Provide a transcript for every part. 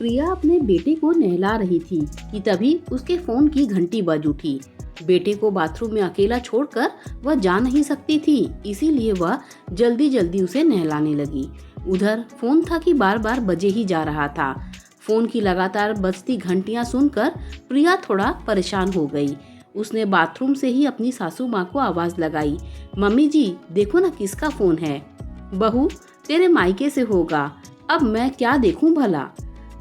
प्रिया अपने बेटे को नहला रही थी कि तभी उसके फोन की घंटी बज उठी। बेटे को बाथरूम में अकेला छोड़कर वह जा नहीं सकती थी, इसीलिए वह जल्दी जल्दी उसे नहलाने लगी। उधर फोन था कि बार बार बजे ही जा रहा था। फोन की लगातार बजती घंटियां सुनकर प्रिया थोड़ा परेशान हो गई। उसने बाथरूम से ही अपनी सासू माँ को आवाज लगाई, मम्मी जी देखो ना किसका फोन है। बहू तेरे मायके से होगा, अब मैं क्या देखूं भला।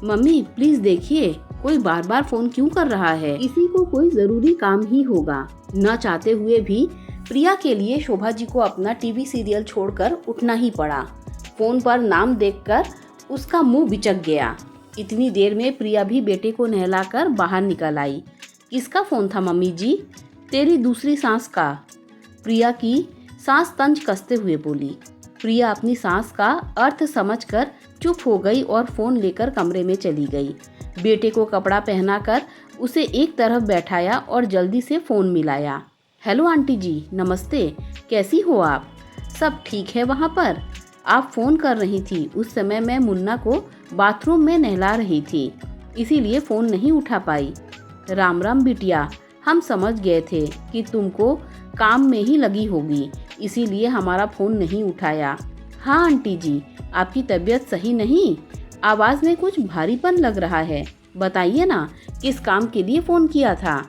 मम्मी प्लीज देखिए कोई बार बार फोन क्यों कर रहा है, इसी को कोई जरूरी काम ही होगा। न चाहते हुए भी प्रिया के लिए शोभा जी को अपना टीवी सीरियल छोड़कर उठना ही पड़ा। फोन पर नाम देखकर उसका मुंह बिचक गया। इतनी देर में प्रिया भी बेटे को नहलाकर बाहर निकल आई। किसका फोन था मम्मी जी? तेरी दूसरी सास का। प्रिया की सास तंज कसते हुए बोली। प्रिया अपनी सास का अर्थ समझकर चुप हो गई और फोन लेकर कमरे में चली गई। बेटे को कपड़ा पहनाकर उसे एक तरफ बैठाया और जल्दी से फोन मिलाया। हेलो आंटी जी नमस्ते, कैसी हो आप? सब ठीक है वहाँ पर? आप फोन कर रही थी, उस समय मैं मुन्ना को बाथरूम में नहला रही थी, इसीलिए फोन नहीं उठा पाई। राम राम बिटिया, हम समझ गए थे कि तुमको काम में ही लगी होगी, इसीलिए हमारा फोन नहीं उठाया। हाँ आंटी जी, आपकी तबीयत सही नहीं? आवाज में कुछ भारीपन लग रहा है, बताइए ना किस काम के लिए फोन किया था?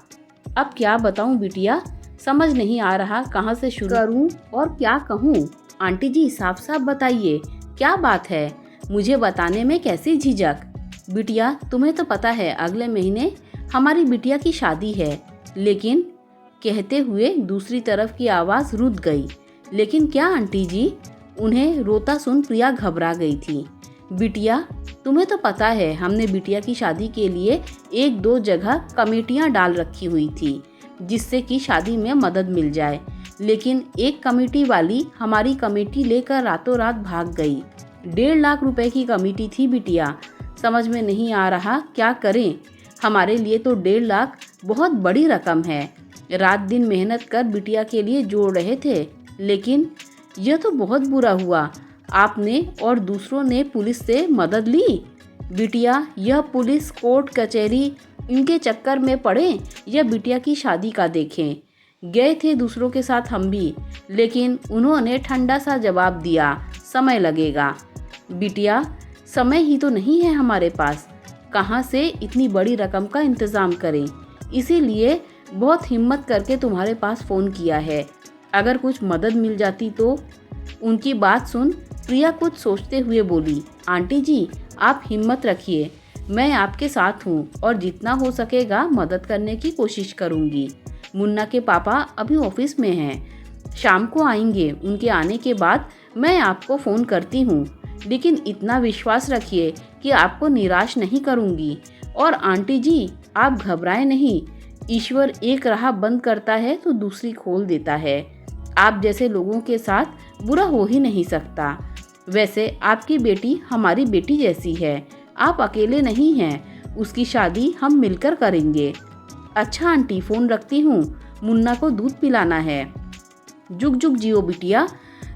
अब क्या बताऊं बिटिया, समझ नहीं आ रहा कहाँ से शुरू करूं और क्या कहूं। आंटी जी साफ साफ बताइए क्या बात है, मुझे बताने में कैसी झिझक। बिटिया तुम्हें तो पता है अगले महीने हमारी बिटिया की शादी है। लेकिन कहते हुए दूसरी तरफ की आवाज रुक गई। लेकिन क्या आंटी जी? उन्हें रोता सुन प्रिया घबरा गई थी। बिटिया तुम्हें तो पता है हमने बिटिया की शादी के लिए एक दो जगह कमेटियां डाल रखी हुई थी, जिससे कि शादी में मदद मिल जाए। लेकिन एक कमेटी वाली हमारी कमेटी लेकर रातों रात भाग गई। 1.5 लाख रुपए की कमेटी थी बिटिया, समझ में नहीं आ रहा क्या करें। हमारे लिए तो 1.5 लाख बहुत बड़ी रकम है। रात दिन मेहनत कर बिटिया के लिए जोड़ रहे थे, लेकिन यह तो बहुत बुरा हुआ। आपने और दूसरों ने पुलिस से मदद ली। बिटिया यह पुलिस कोर्ट कचहरी इनके चक्कर में पड़े या बिटिया की शादी का देखें। गए थे दूसरों के साथ हम भी, लेकिन उन्होंने ठंडा सा जवाब दिया, समय लगेगा। बिटिया समय ही तो नहीं है हमारे पास, कहाँ से इतनी बड़ी रकम का इंतजाम करें, इसीलिए बहुत हिम्मत करके तुम्हारे पास फ़ोन किया है। अगर कुछ मदद मिल जाती तो। उनकी बात सुन प्रिया कुछ सोचते हुए बोली, आंटी जी आप हिम्मत रखिए, मैं आपके साथ हूँ और जितना हो सकेगा मदद करने की कोशिश करूँगी। मुन्ना के पापा अभी ऑफिस में हैं, शाम को आएंगे, उनके आने के बाद मैं आपको फ़ोन करती हूँ। लेकिन इतना विश्वास रखिए कि आपको निराश नहीं करूँगी। और आंटी जी आप घबराएं नहीं, ईश्वर एक राह बंद करता है तो दूसरी खोल देता है। आप जैसे लोगों के साथ बुरा हो ही नहीं सकता। वैसे आपकी बेटी हमारी बेटी जैसी है, आप अकेले नहीं हैं, उसकी शादी हम मिलकर करेंगे। अच्छा आंटी फ़ोन रखती हूँ, मुन्ना को दूध पिलाना है। जुग जुग जियो बिटिया,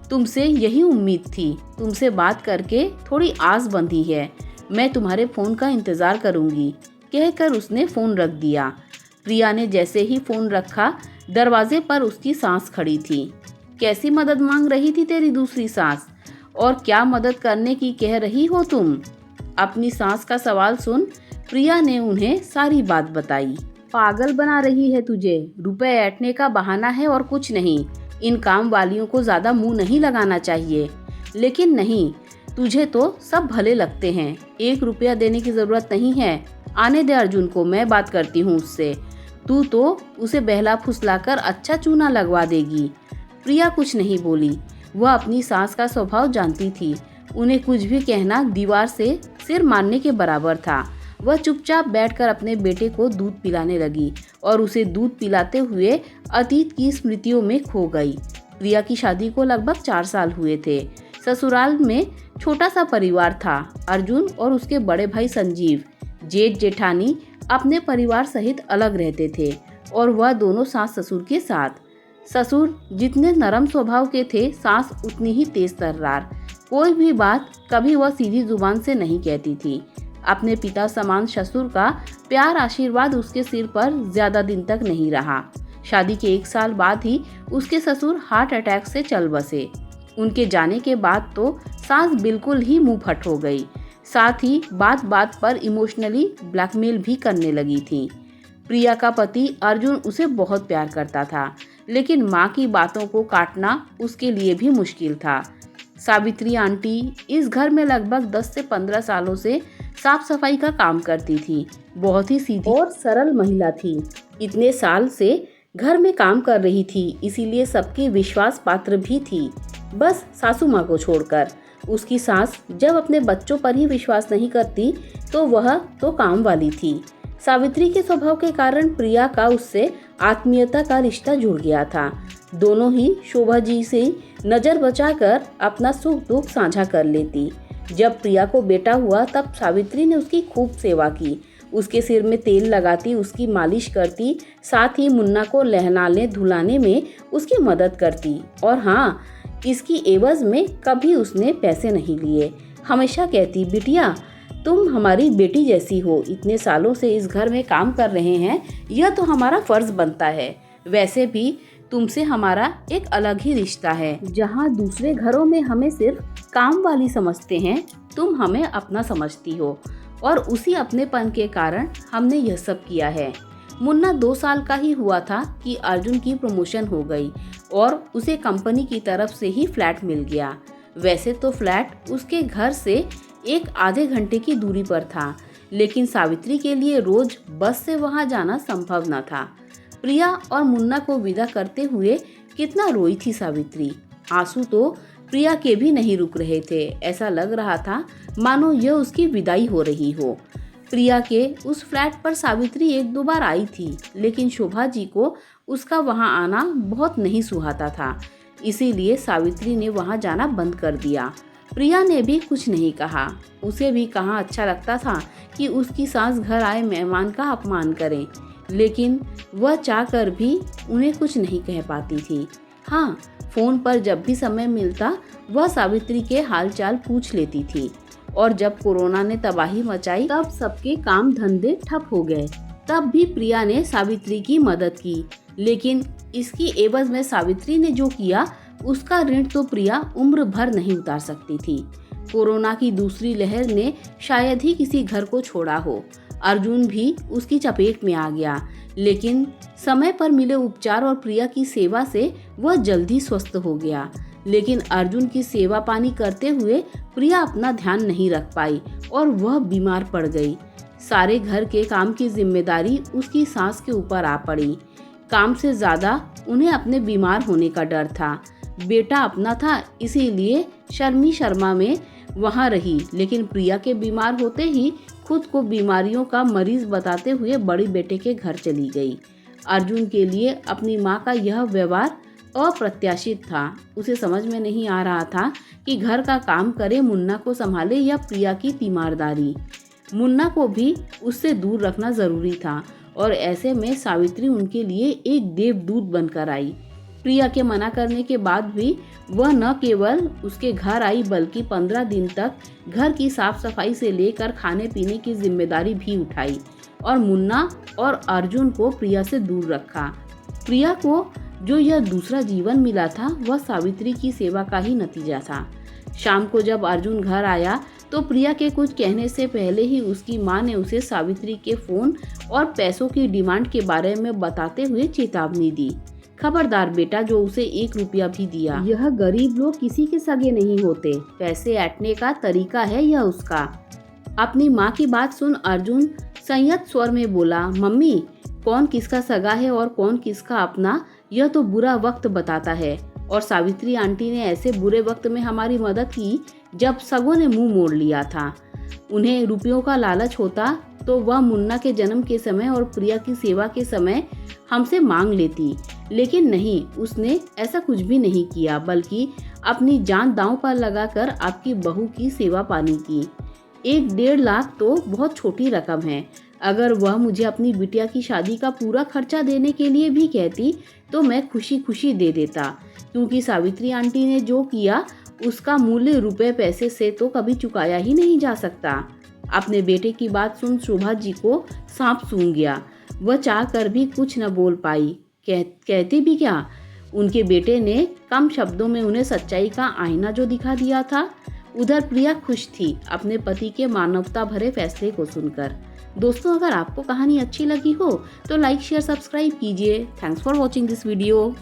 तुमसे यही उम्मीद थी, तुमसे बात करके थोड़ी आस बंधी है। मैं तुम्हारे फ़ोन का इंतज़ार करूँगी, कहकर उसने फ़ोन रख दिया। प्रिया ने जैसे ही फ़ोन रखा दरवाजे पर उसकी सास खड़ी थी। कैसी मदद मांग रही थी तेरी दूसरी सास, और क्या मदद करने की कह रही हो तुम? अपनी सास का सवाल सुन प्रिया ने उन्हें सारी बात बताई। पागल बना रही है तुझे, रुपए ऐंठने का बहाना है और कुछ नहीं। इन काम वालियों को ज़्यादा मुंह नहीं लगाना चाहिए। लेकिन नहीं, तुझे तो सब भले लगते हैं। 1 रुपया देने की ज़रूरत नहीं है, आने दे अर्जुन को, मैं बात करती हूँ उससे। तू तो उसे बहला फुसलाकर अच्छा चूना लगवा देगी। प्रिया कुछ नहीं बोली, वह अपनी सास का स्वभाव जानती थी। उन्हें कुछ भी कहना दीवार से सिर मारने के बराबर था। वह चुपचाप बैठकर अपने बेटे को दूध पिलाने लगी और उसे दूध पिलाते हुए अतीत की स्मृतियों में खो गई। प्रिया की शादी को लगभग 4 साल हुए थे। ससुराल में छोटा सा परिवार था। अर्जुन और उसके बड़े भाई संजीव, जेठ जेठानी अपने परिवार सहित अलग रहते थे और वह दोनों सास ससुर के साथ। ससुर जितने नरम स्वभाव के थे, सास उतनी ही तेज तर्रार। कोई भी बात कभी वह सीधी जुबान से नहीं कहती थी। अपने पिता समान ससुर का प्यार आशीर्वाद उसके सिर पर ज्यादा दिन तक नहीं रहा। शादी के 1 साल बाद ही उसके ससुर हार्ट अटैक से चल बसे। उनके जाने के बाद तो सास बिल्कुल ही मुंह फट हो गई, साथ ही बात बात पर इमोशनली ब्लैकमेल भी करने लगी थी। प्रिया का पति अर्जुन उसे बहुत प्यार करता था, लेकिन माँ की बातों को काटना उसके लिए भी मुश्किल था। सावित्री आंटी इस घर में लगभग 10 से 15 सालों से साफ सफाई का काम करती थी। बहुत ही सीधी और सरल महिला थी। इतने साल से घर में काम कर रही थी, इसीलिए सबकी विश्वास पात्र भी थी, बस सासू माँ को छोड़कर। उसकी सास जब अपने बच्चों पर ही विश्वास नहीं करती तो वह तो काम वाली थी। सावित्री के स्वभाव के कारण प्रिया का उससे आत्मीयता का रिश्ता जुड़ गया था। दोनों ही शोभा जी से नजर बचाकर अपना सुख दुख साझा कर लेती। जब प्रिया को बेटा हुआ तब सावित्री ने उसकी खूब सेवा की। उसके सिर में तेल लगाती, उसकी मालिश करती, साथ ही मुन्ना को नहलाने धुलाने में उसकी मदद करती। और हाँ, इसकी एवज में कभी उसने पैसे नहीं लिए। हमेशा कहती, बिटिया तुम हमारी बेटी जैसी हो, इतने सालों से इस घर में काम कर रहे हैं, यह तो हमारा फर्ज बनता है। वैसे भी तुमसे हमारा एक अलग ही रिश्ता है। जहाँ दूसरे घरों में हमें सिर्फ काम वाली समझते हैं, तुम हमें अपना समझती हो, और उसी अपनेपन के कारण हमने यह सब किया है। मुन्ना 2 साल का ही हुआ था कि अर्जुन की प्रमोशन हो गई और उसे कंपनी की तरफ से ही फ्लैट मिल गया। वैसे तो फ्लैट उसके घर से एक आधे घंटे की दूरी पर था, लेकिन सावित्री के लिए रोज बस से वहां जाना संभव न था। प्रिया और मुन्ना को विदा करते हुए कितना रोई थी सावित्री। आंसू तो प्रिया के भी नहीं रुक रहे थे। ऐसा लग रहा था मानो यह उसकी विदाई हो रही हो। प्रिया के उस फ्लैट पर सावित्री 1-2 बार आई थी, लेकिन शोभा जी को उसका वहां आना बहुत नहीं सुहाता था, इसीलिए सावित्री ने वहां जाना बंद कर दिया। प्रिया ने भी कुछ नहीं कहा। उसे भी कहाँ अच्छा लगता था कि उसकी सास घर आए मेहमान का अपमान करे, लेकिन वह चाहकर भी उन्हें कुछ नहीं कह पाती थी। हाँ, फोन पर जब भी समय मिलता वह सावित्री के हालचाल पूछ लेती थी। और जब कोरोना ने तबाही मचाई तब सबके काम धंधे ठप हो गए। तब भी प्रिया ने सावित्री की मदद की, लेकिन इसकी एवज में सावित्री ने जो किया उसका ऋण तो प्रिया उम्र भर नहीं उतार सकती थी। कोरोना की दूसरी लहर ने शायद ही किसी घर को छोड़ा हो। अर्जुन भी उसकी चपेट में आ गया, लेकिन समय पर मिले उपचार और प्रिया की सेवा से वह जल्दी स्वस्थ हो गया। लेकिन अर्जुन की सेवा पानी करते हुए प्रिया अपना ध्यान नहीं रख पाई और वह बीमार पड़ गई। सारे घर के काम की जिम्मेदारी उसकी सास के ऊपर आ पड़ी। काम से ज्यादा उन्हें अपने बीमार होने का डर था। बेटा अपना था, इसीलिए शर्मी शर्मा में वहां रही, लेकिन प्रिया के बीमार होते ही खुद को बीमारियों का मरीज बताते हुए बड़ी बेटे के घर चली गई। अर्जुन के लिए अपनी माँ का यह व्यवहार अप्रत्याशित था। उसे समझ में नहीं आ रहा था कि घर का काम करे, मुन्ना को संभाले या प्रिया की तीमारदारी। मुन्ना को भी उससे दूर रखना जरूरी था, और ऐसे में सावित्री उनके लिए एक देवदूत बनकर आई। प्रिया के मना करने के बाद भी वह न केवल उसके घर आई, बल्कि 15 दिन तक घर की साफ सफाई से लेकर खाने पीने की जिम्मेदारी भी उठाई और मुन्ना और अर्जुन को प्रिया से दूर रखा। प्रिया को जो यह दूसरा जीवन मिला था वह सावित्री की सेवा का ही नतीजा था। शाम को जब अर्जुन घर आया तो प्रिया के कुछ कहने से पहले ही उसकी माँ ने उसे सावित्री के फोन और पैसों की डिमांड के बारे में बताते हुए चेतावनी दी। खबरदार बेटा, जो उसे 1 रुपया भी दिया, यह गरीब लोग किसी के सगे नहीं होते, पैसे ऐंठने का तरीका है यह उसका। अपनी माँ की बात सुन अर्जुन संयत स्वर में बोला, मम्मी, कौन किसका सगा है और कौन किसका अपना, यह तो बुरा वक्त बताता है। और सावित्री आंटी ने ऐसे बुरे वक्त में हमारी मदद की जब सगों ने मुंह मोड़ लिया था। उन्हें रुपयों का लालच होता तो वह मुन्ना के जन्म के समय और प्रिया की सेवा के समय हमसे मांग लेती, लेकिन नहीं, उसने ऐसा कुछ भी नहीं किया, बल्कि अपनी जान दांव पर लगाकर आपकी बहू की सेवा पानी की। 1-1.5 लाख तो बहुत छोटी रकम है। अगर वह मुझे अपनी बिटिया की शादी का पूरा खर्चा देने के लिए भी कहती तो मैं खुशी खुशी दे देता, क्योंकि सावित्री आंटी ने जो किया उसका मूल्य रुपए पैसे से तो कभी चुकाया ही नहीं जा सकता। अपने बेटे की बात सुन शोभा जी को सांप सूंघ गया। वह चाह कर भी कुछ न बोल पाई। कहते भी क्या, उनके बेटे ने कम शब्दों में उन्हें सच्चाई का आईना जो दिखा दिया था। उधर प्रिया खुश थी अपने पति के मानवता भरे फैसले को सुनकर। दोस्तों, अगर आपको कहानी अच्छी लगी हो तो लाइक शेयर सब्सक्राइब कीजिए। Thanks for watching this video.